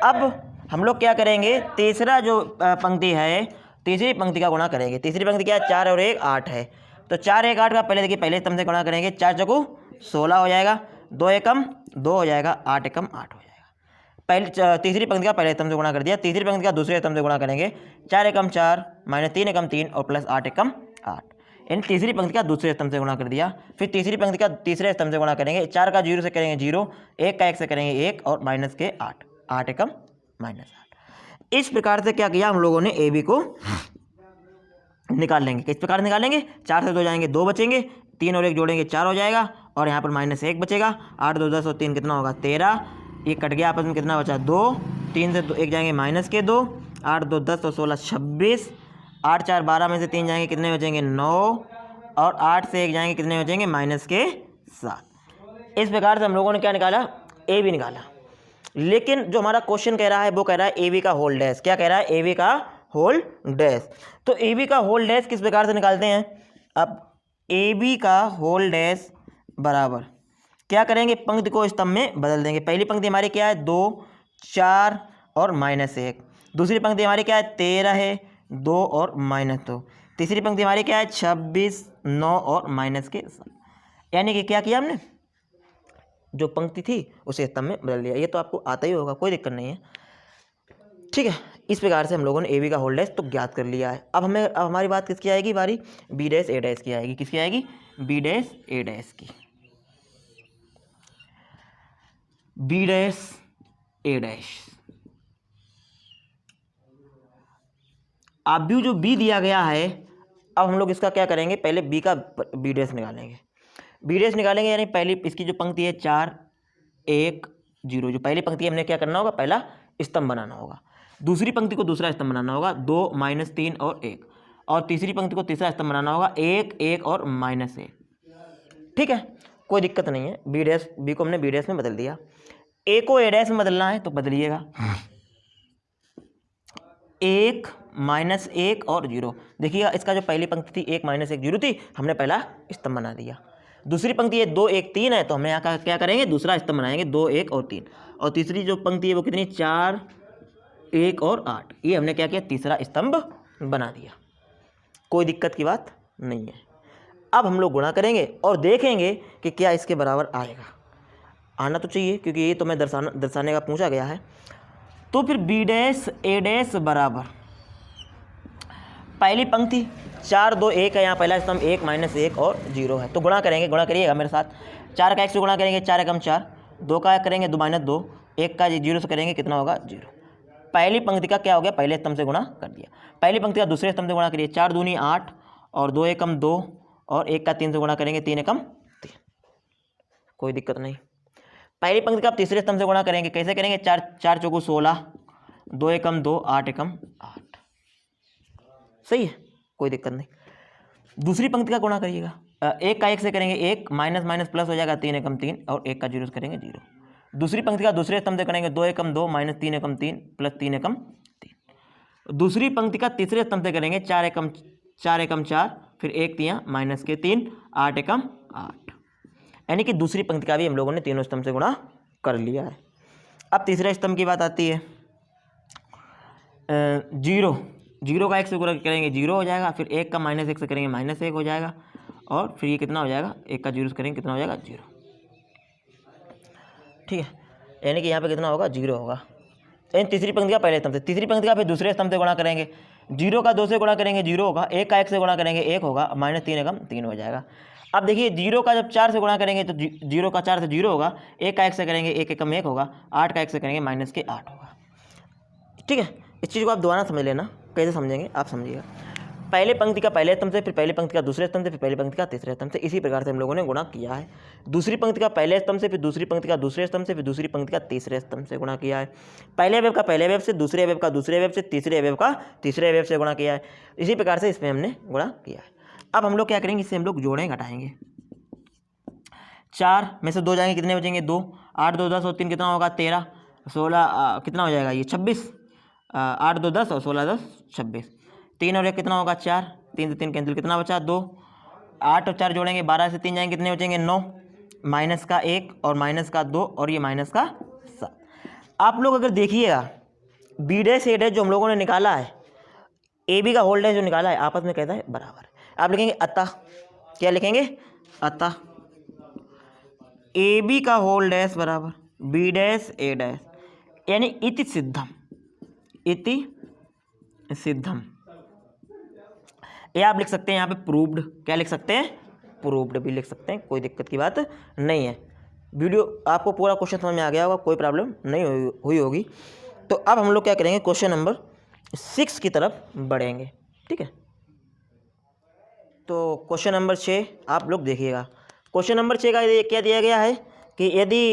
अब हम लोग क्या करेंगे, तीसरा जो पंक्ति है, तीसरी पंक्ति का गुणा करेंगे। तीसरी पंक्ति क्या है, 4 और 1 8 है, तो 4 1 8 का पहले देखिए पहले स्तंभ से गुणा करेंगे, 4 चौको 16 हो जाएगा, 2 एकम 2 हो जाएगा, 8 एकम 8 हो जाएगा। पहले तीसरी पंक्ति का पहले स्तंभ से गुणा कर दिया, तीसरी पंक्ति का दूसरे स्तंभ से गुणा करेंगे, 4 एकम 4 -3 एकम 3 और +8 एकम 8, यानी तीसरी पंक्ति का दूसरे स्तंभ से गुणा कर दिया। फिर तीसरी पंक्ति का तीसरे स्तंभ से गुणा करेंगे। 4 का 0 से करेंगे 0, 1 का 1 से करेंगे 1 और माइनस के 8, 8 एकम -8। इस प्रकार से क्या किया हम लोगों ने, ए बी को निकाल लेंगे। किस प्रकार निकालेंगे, 4 से 2 जाएंगे 2 बचेंगे, 3 और 1 जोड़ेंगे 4 हो जाएगा और यहाँ पर -1 बचेगा। 8 2 10 और 3 कितना होगा 13, ये कट गया आपस में, कितना बचा 2, 3 से 1 जाएंगे -2, 8 2 10 और 16 26, 8 4 12 में से 3 जाएंगे कितने बचेंगे 9 और 8 से 1 जाएंगे कितने बचेंगे -7। इस प्रकार से हम लोगों ने क्या निकाला, ए बी निकाला। लेकिन जो हमारा क्वेश्चन कह रहा है वो कह रहा है ए बी का होल डैश। क्या कह रहा है, ए बी का होल डैश। तो ए बी का होल डैश किस प्रकार से निकालते हैं, अब ए बी का होल डैश बराबर क्या करेंगे, पंक्ति को स्तंभ में बदल देंगे। पहली पंक्ति हमारी क्या है 2 4 और -1, दूसरी पंक्ति हमारी क्या है 13 है 2 और -2, तीसरी पंक्ति हमारी क्या है 26 9 और -7। यानी कि क्या किया हमने, जो पंक्ति थी उसे स्तंभ में बदल दिया। ये तो आपको आता ही होगा, कोई दिक्कत नहीं है, ठीक है। इस प्रकार से हम लोगों ने ए बी का होल डैश तो ज्ञात कर लिया है। अब हमारी बात किसकी आएगी बारी, बी डैश ए डैश की आएगी। किसकी आएगी, बी डैश ए डैश की। बी डैश ए डैश, अब जो बी दिया गया है, अब हम लोग इसका क्या करेंगे, पहले बी का बी डैश निकालेंगे। बी डैश निकालेंगे यानी पहली इसकी जो पंक्ति है 4 1 0, जो पहली पंक्ति है हमने क्या करना होगा, पहला स्तंभ बनाना होगा। दूसरी पंक्ति को दूसरा स्तंभ बनाना होगा 2 -3 और 1, और तीसरी पंक्ति को तीसरा स्तंभ बनाना होगा 1 1 और -1। ठीक है, कोई दिक्कत नहीं है। बी को हमने बी डैश में बदल दिया। ए को ए डैश में बदलना है तो बदलिएगा, 1 -1 और 0। देखिएगा इसका जो पहली पंक्ति थी 1 -1 0 थी, हमने पहला स्तंभ बना दिया। दूसरी पंक्ति है 2 1 3 है, तो हमने यहाँ का क्या करेंगे, दूसरा स्तंभ बनाएंगे 2 1 और 3। और तीसरी जो पंक्ति है वो कितनी 4 1 और 8, ये हमने क्या किया, तीसरा स्तंभ बना दिया। कोई दिक्कत की बात नहीं है। अब हम लोग गुणा करेंगे और देखेंगे कि क्या इसके बराबर आएगा। आना तो चाहिए क्योंकि ये तो मैं दर्शाने का पूछा गया है। तो फिर बी डैश ए डैश बराबर पहली पंक्ति 4 2 1 है, यहाँ पहला स्तंभ 1 -1 और 0 है, तो गुणा करेंगे। गुणा करिएगा मेरे साथ, 4 का 1 से गुणा करेंगे 4 एकम 4, 2 का करेंगे 2 -2, 1 का 0 से करेंगे कितना होगा 0। पहली पंक्ति का क्या हो गया, पहले स्तंभ से गुणा कर दिया। पहली पंक्ति का दूसरे स्तंभ से गुणा करिए, 4 दूनी 8 और 2 एकम 2 और 1 का 3 से गुणा करेंगे 3 एकम 3, कोई दिक्कत नहीं। पहली पंक्ति का आप तीसरे स्तंभ से गुणा करेंगे, कैसे करेंगे, 4 4 चौको 16, 2 एकम 2 8 एकम 8, सही है, कोई दिक्कत नहीं। दूसरी पंक्ति का गुणा करिएगा, 1 का 1 से करेंगे 1, माइनस माइनस प्लस हो जाएगा 3 एकम 3 और 1 का 0 से करेंगे 0। दूसरी पंक्ति का दूसरे स्तंभ से करेंगे 2 एकम 2 माइनस 3 एकम 3 प्लस 3 एकम 3। दूसरी पंक्ति का तीसरे स्तंभ से करेंगे 4 एकम 4, फिर 1 3 माइनस के 3 8 एकम 8, यानी कि दूसरी पंक्ति का भी हम लोगों ने तीनों स्तंभ से गुणा कर लिया है। अब तीसरे स्तंभ की बात आती है, 0 का 1 से गुणा करेंगे 0 हो जाएगा, फिर 1 का -1 से करेंगे -1 हो जाएगा, और फिर ये कितना हो जाएगा, 1 का 0 से करेंगे कितना हो जाएगा 0, ठीक है, यानी कि यहाँ पे कितना होगा 0 होगा। यानी तीसरी पंक्ति का पहले स्तंभ से, तीसरी पंक्ति का फिर दूसरे स्तंभ से गुणा करेंगे, 0 का 2 से गुणा करेंगे 0 होगा, 1 का 1 से गुणा करेंगे 1 होगा, माइनस 3 एकम 3 हो जाएगा। अब देखिए 0 का जब 4 से गुणा करेंगे तो 0 का 4 से 0 होगा, 1 का 1 से करेंगे 1 एकम 1 होगा, 8 का 1 से करेंगे माइनस के 8 होगा, ठीक है। इस चीज़ को आप दोबारा समझ लेना, कैसे समझेंगे आप समझिएगा। पहले पंक्ति का पहले स्तंभ से, फिर पहली पंक्ति का दूसरे स्तंभ से, फिर पहली पंक्ति का तीसरे स्तंभ से, इसी प्रकार से हम लोगों ने गुणा किया है। दूसरी पंक्ति का पहले स्तंभ से, फिर दूसरी पंक्ति का दूसरे स्तंभ से, फिर दूसरी पंक्ति का तीसरे स्तंभ से गुणा किया है। पहले अवयव का पहले अवयव से, दूसरे अवयव का दूसरे अवयव से, तीसरे अवयव का तीसरे अवयव से गुणा किया है। इसी प्रकार से इसमें हमने गुणा किया है। अब हम लोग क्या करेंगे, इससे हम लोग जोड़ें घटाएंगे। 4 में से 2 जाएंगे कितने बचेंगे 2, 8 2 10 और 3 कितना होगा 13, 16 कितना हो जाएगा ये 26, 8 2 10 और 16 10 26, 3 और 1 कितना होगा 4, 3 से 3 कैंसिल, कितना बचा 2, 8 और 4 जोड़ेंगे 12 से 3 जाएंगे कितने बचेंगे 9, माइनस का 1 और माइनस का 2 और ये माइनस का 7। आप लोग अगर देखिएगा बी डैश ए डैश जो हम लोगों ने निकाला है, ए बी का होल डैश जो निकाला है, आपस में कहता है बराबर। आप लिखेंगे अतः, क्या लिखेंगे अतः ए बी का होल डैश बराबर बी डैश ए डैश, यानी इति सिद्धम, इति सिद्धम। या आप लिख सकते हैं यहाँ पे प्रूव्ड, क्या लिख सकते हैं, प्रूव्ड भी लिख सकते हैं, कोई दिक्कत की बात नहीं है। वीडियो आपको पूरा क्वेश्चन समझ में आ गया होगा, कोई प्रॉब्लम नहीं हुई होगी। तो अब हम लोग क्या करेंगे, क्वेश्चन नंबर 6 की तरफ बढ़ेंगे, ठीक है। तो क्वेश्चन नंबर 6 आप लोग देखिएगा। क्वेश्चन नंबर 6 का क्या दिया गया है कि यदि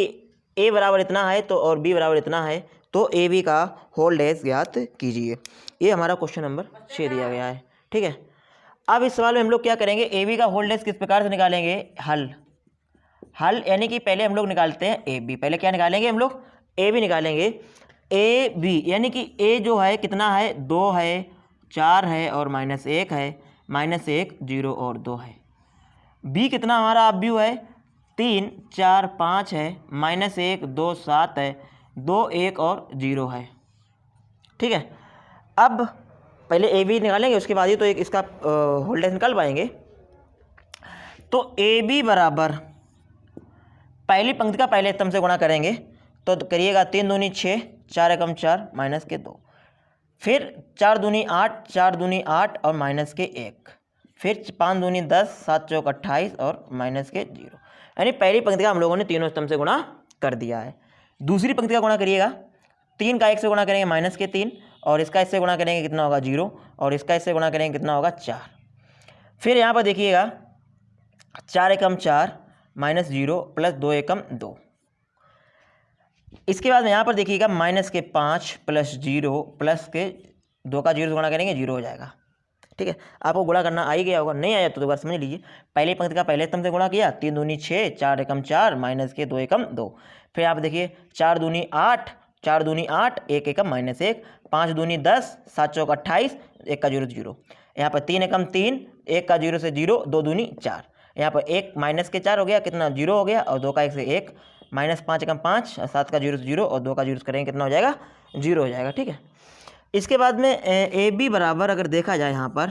ए बराबर इतना है तो और बी बराबर इतना है तो ए बी का होल डैश ज्ञात कीजिए। ये हमारा क्वेश्चन नंबर 6 दिया गया है, ठीक है। अब इस सवाल में हम लोग क्या करेंगे, ए बी का होल डैश किस प्रकार से निकालेंगे, हल यानी कि पहले हम लोग निकालते हैं ए बी। पहले क्या निकालेंगे हम लोग, ए बी निकालेंगे। ए बी यानी कि ए जो है कितना है, 2 है, 4 है और -1 है, -1 0 और 2 है। बी कितना हमारा अब व्यू है, 3 4 5 है, -1 2 7 है, 2 1 और 0 है, ठीक है। अब पहले ए बी निकालेंगे, उसके बाद ही तो एक इसका होल डैश निकाल पाएंगे। तो ए बी बराबर पहली पंक्ति का पहले स्तंभ से गुणा करेंगे तो करिएगा 3 दूनी 6, 4 एकम 4 माइनस के 2, फिर 4 दूनी 8, 4 दूनी 8 और माइनस के 1, फिर 5 दूनी 10, 7 चौक 28 और माइनस के 0। यानी पहली पंक्ति का हम लोगों ने तीनों स्तंभ से गुणा कर दिया है। दूसरी पंक्ति का गुणा करिएगा, 3 का 1 से गुणा करेंगे माइनस के 3, और इसका इससे गुणा करेंगे कितना होगा 0, और इसका इससे गुणा करेंगे कितना होगा 4। फिर यहाँ पर देखिएगा 4 एकम 4 माइनस 0 प्लस 2 एकम 2। इसके बाद में यहाँ पर देखिएगा माइनस के 5 प्लस 0 प्लस के 2 का 0 से गुणा करेंगे 0 हो जाएगा, ठीक है। आपको गुणा करना आ ही गया होगा, नहीं आया तो दोबारा समझ लीजिए। पहली पंक्ति का पहले स्तंभ से गुणा किया, 3 दूनी 6, 4 एकम 4 माइनस के 2 एकम 2। फिर आप देखिए 4 दूनी 8, 4 दूनी 8, 1 एकम -1, 5 दूनी 10, 7 चौक 28, 1 का 0 0। यहाँ पर 3 एकम 3, 1 का 0 से 0, 2 दूनी 4। यहाँ पर 1 माइनस के 4 हो गया, कितना 0 हो गया, और 2 का 1 से 1, -5 एकम 5, 7 का 0 से 0 और 2 का 0 करेंगे कितना हो जाएगा 0 हो जाएगा, ठीक है। इसके बाद में ए बी बराबर अगर देखा जाए यहाँ पर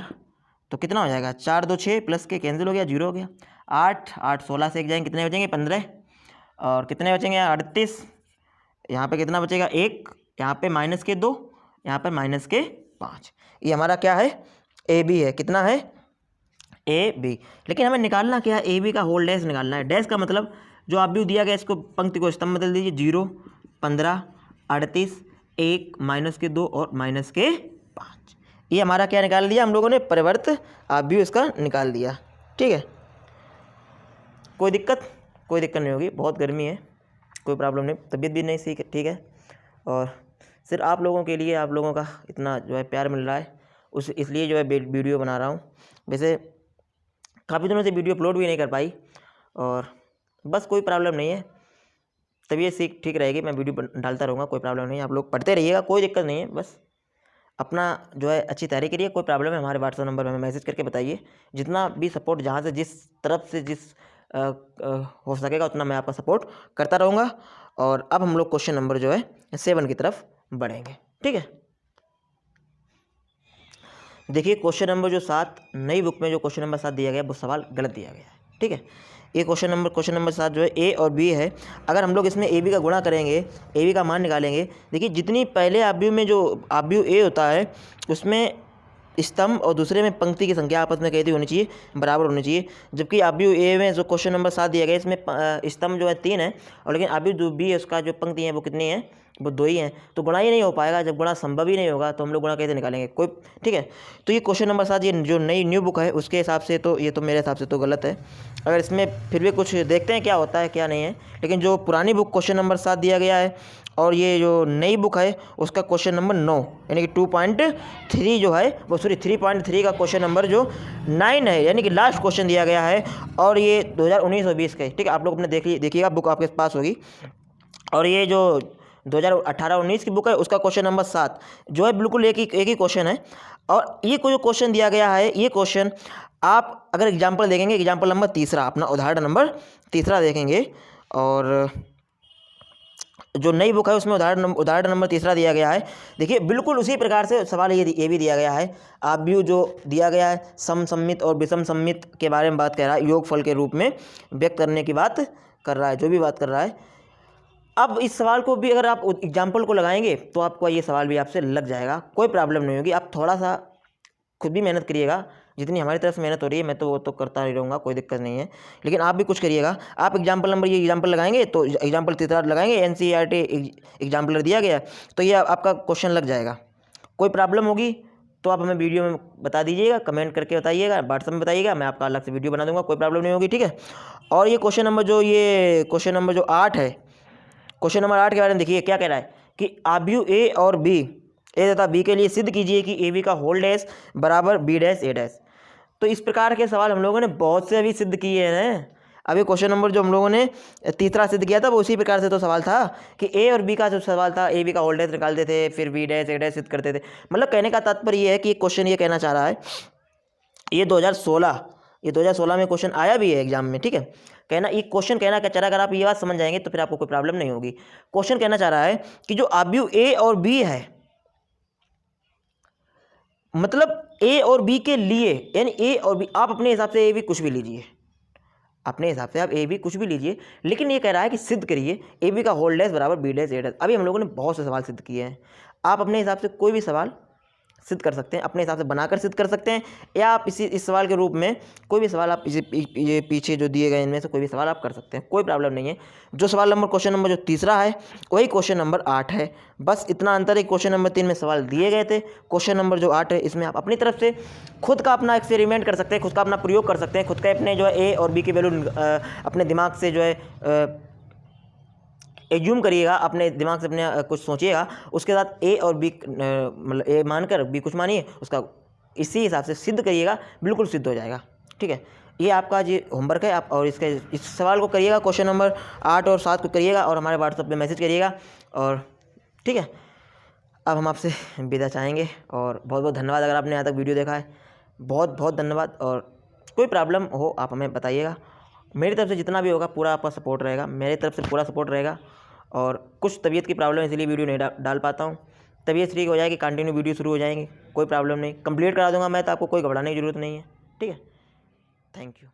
तो कितना हो जाएगा, 4 2 6 प्लस के कैंसिल हो गया 0 हो गया, 8 8 16 से 1 जाएंगे कितने बचेंगे 15, और कितने बचेंगे 38, यहाँ पे कितना बचेगा 1, यहाँ पे माइनस के 2, यहाँ पर माइनस के 5। ये हमारा क्या है, ए बी है, कितना है ए बी। लेकिन हमें निकालना क्या है, ए बी का होल डैश निकालना है। डैश का मतलब जो आप भी दिया गया इसको पंक्ति को स्तंभ बदल दीजिए, 0 15 38 1 माइनस के 2 और माइनस के 5। ये हमारा क्या निकाल दिया हम लोगों ने, परिवर्त आप भी इसका निकाल दिया, ठीक है। कोई दिक्कत नहीं होगी, बहुत गर्मी है, कोई प्रॉब्लम नहीं, तबीयत भी नहीं सही, ठीक है। और सिर्फ आप लोगों के लिए, आप लोगों का इतना जो है प्यार मिल रहा है इसलिए जो है वीडियो बना रहा हूँ। वैसे काफ़ी दिनों से वीडियो अपलोड भी नहीं कर पाई, और बस कोई प्रॉब्लम नहीं है, तबीयत ठीक रहेगी, मैं वीडियो डालता रहूँगा, कोई प्रॉब्लम नहीं है। आप लोग पढ़ते रहिएगा, कोई दिक्कत नहीं है, बस अपना जो है अच्छी तैयारी करिए। कोई प्रॉब्लम है हमारे व्हाट्सएप नंबर पर हमें मैसेज करके बताइए, जितना भी सपोर्ट जहाँ से जिस तरफ से जिस हो सकेगा उतना मैं आपका सपोर्ट करता रहूँगा। और अब हम लोग क्वेश्चन नंबर जो है 7 की तरफ बढ़ेंगे, ठीक है। देखिए क्वेश्चन नंबर जो 7 नई बुक में जो क्वेश्चन नंबर 7 दिया गया वो सवाल गलत दिया गया है, ठीक है। ये क्वेश्चन नंबर 7 जो है ए और बी है। अगर हम लोग इसमें ए बी का गुणा करेंगे, ए बी का मान निकालेंगे, देखिए जितनी पहले आव्यूह में जो आव्यूह ए होता है उसमें स्तंभ और दूसरे में पंक्ति की संख्या आपस में कैसी होनी चाहिए, बराबर होनी चाहिए। जबकि आव्यूह ए में जो क्वेश्चन नंबर 7 दिया गया इसमें स्तंभ जो है 3 है, और लेकिन आव्यूह जो बी है उसका जो पंक्ति है वो कितनी है, वो 2 ही हैं। तो गुणा ही नहीं हो पाएगा, जब गुणा संभव ही नहीं होगा तो हम लोग गुणा कैसे निकालेंगे, कोई, ठीक है। तो ये क्वेश्चन नंबर 7 ये जो न्यू बुक है उसके हिसाब से तो ये तो मेरे हिसाब से तो गलत है। अगर इसमें फिर भी कुछ देखते हैं क्या होता है क्या नहीं है, लेकिन जो पुरानी बुक क्वेश्चन नंबर 7 दिया गया है और ये जो नई बुक है उसका क्वेश्चन नंबर 9 यानी कि 2.3 जो है वो 3.3 का क्वेश्चन नंबर जो 9 है, यानी कि लास्ट क्वेश्चन दिया गया है, और ये 2019 और 20 का, ठीक है। आप लोग अपने देखिएगा, बुक आपके पास होगी। और ये जो 2018-19 की बुक है उसका क्वेश्चन नंबर 7 जो है बिल्कुल एक ही क्वेश्चन है। और ये कोई क्वेश्चन दिया गया है, ये क्वेश्चन आप अगर एग्जाम्पल देखेंगे, एग्जाम्पल नंबर 3 अपना उदाहरण नंबर 3 देखेंगे, और जो नई बुक है उसमें उदाहरण नंबर 3 दिया गया है। देखिए बिल्कुल उसी प्रकार से सवाल ये भी दिया गया है। आव्यूह जो दिया गया है समसम्मित और विषम सम्मित के बारे में बात कर रहा है, योगफल के रूप में व्यक्त करने की बात कर रहा है, जो भी बात कर रहा है। अब इस सवाल को भी अगर आप एग्जाम्पल को लगाएंगे तो आपको ये सवाल भी आपसे लग जाएगा, कोई प्रॉब्लम नहीं होगी। आप थोड़ा सा खुद भी मेहनत करिएगा, जितनी हमारी तरफ से मेहनत हो रही है मैं तो वो तो करता ही रहूँगा, कोई दिक्कत नहीं है। लेकिन आप भी कुछ करिएगा। आप एग्जाम्पल नंबर ये एग्जाम्पल लगाएंगे तो एग्जाम्पल तीसरा लगाएंगे, NCERT एग्जाम्पल दिया गया तो ये आपका क्वेश्चन लग जाएगा। कोई प्रॉब्लम होगी तो आप हमें वीडियो में बता दीजिएगा, कमेंट करके बताइएगा, व्हाट्सएप में बताइएगा, मैं आपका अलग से वीडियो बना दूंगा, कोई प्रॉब्लम नहीं होगी, ठीक है। और ये क्वेश्चन नंबर जो 8 है, क्वेश्चन नंबर 8 के बारे में देखिए क्या कह रहा है कि आव्यूह ए और बी, ए तथा बी के लिए सिद्ध कीजिए कि ए बी का होल डैश बराबर बी डैश ए डैश। तो इस प्रकार के सवाल हम लोगों ने बहुत से अभी सिद्ध किए हैं। अभी क्वेश्चन नंबर जो हम लोगों ने तीसरा सिद्ध किया था वो उसी प्रकार से तो सवाल था कि ए और बी का जो सवाल था, ए बी का होल डैश निकालते थे, फिर बी डैश ए डैश सिद्ध करते थे। मतलब कहने का तात्पर्य ये है कि क्वेश्चन ये कहना चाह रहा है, ये 2016 में क्वेश्चन आया भी है एग्जाम में, ठीक है। ये क्वेश्चन कहना क्या चाह रहा है, अगर आप ये बात समझ जाएंगे तो फिर आपको कोई प्रॉब्लम नहीं होगी। क्वेश्चन कहना चाह रहा है कि जो आव्यूह ए और बी है, मतलब ए और बी के लिए, यानी ए और बी, आप अपने हिसाब से ए बी कुछ भी लीजिए, अपने हिसाब से आप ए बी कुछ भी लीजिए, लेकिन ये कह रहा है कि सिद्ध करिए ए बी का होल डैश बराबर बी डैश ए डैश। अभी हम लोगों ने बहुत से सवाल सिद्ध किए हैं, आप अपने हिसाब से कोई भी सवाल सिद्ध कर सकते हैं, अपने हिसाब से बनाकर सिद्ध कर सकते हैं, या आप इस सवाल के रूप में कोई भी सवाल आप ये पीछे जो दिए गए इनमें से कोई भी सवाल आप कर सकते हैं, कोई प्रॉब्लम नहीं है। जो क्वेश्चन नंबर जो तीसरा है वही क्वेश्चन नंबर 8 है, बस इतना अंतर है। क्वेश्चन नंबर 3 में सवाल दिए गए थे, क्वेश्चन नंबर जो 8 है इसमें आप अपनी तरफ से खुद का अपना एक्सपेरिमेंट कर सकते हैं, खुद का अपना प्रयोग कर सकते हैं, खुद का अपने जो है ए और बी की वैल्यू अपने दिमाग से जो है एज्यूम करिएगा, अपने दिमाग से अपने कुछ सोचिएगा, उसके साथ ए और बी मतलब ए मानकर बी कुछ मानिए, उसका इसी हिसाब से सिद्ध करिएगा, बिल्कुल सिद्ध हो जाएगा, ठीक है। ये आपका ये होमवर्क है, आप और इस सवाल को करिएगा, क्वेश्चन नंबर 8 और 7 को करिएगा और हमारे व्हाट्सएप पे मैसेज करिएगा, और ठीक है। अब हम आपसे विदा चाहेंगे और बहुत बहुत धन्यवाद अगर आपने यहाँ तक वीडियो देखा है, बहुत बहुत धन्यवाद। और कोई प्रॉब्लम हो आप हमें बताइएगा, मेरी तरफ से जितना भी होगा पूरा आपका सपोर्ट रहेगा, मेरी तरफ से पूरा सपोर्ट रहेगा। और कुछ तबीयत की प्रॉब्लम इसलिए वीडियो नहीं डाल पाता हूँ, तबीयत ठीक हो जाएगी कंटिन्यू वीडियो शुरू हो जाएंगे, कोई प्रॉब्लम नहीं, कंप्लीट करा दूंगा मैं, तो आपको कोई घबराने की ज़रूरत नहीं है, ठीक है। Thank you.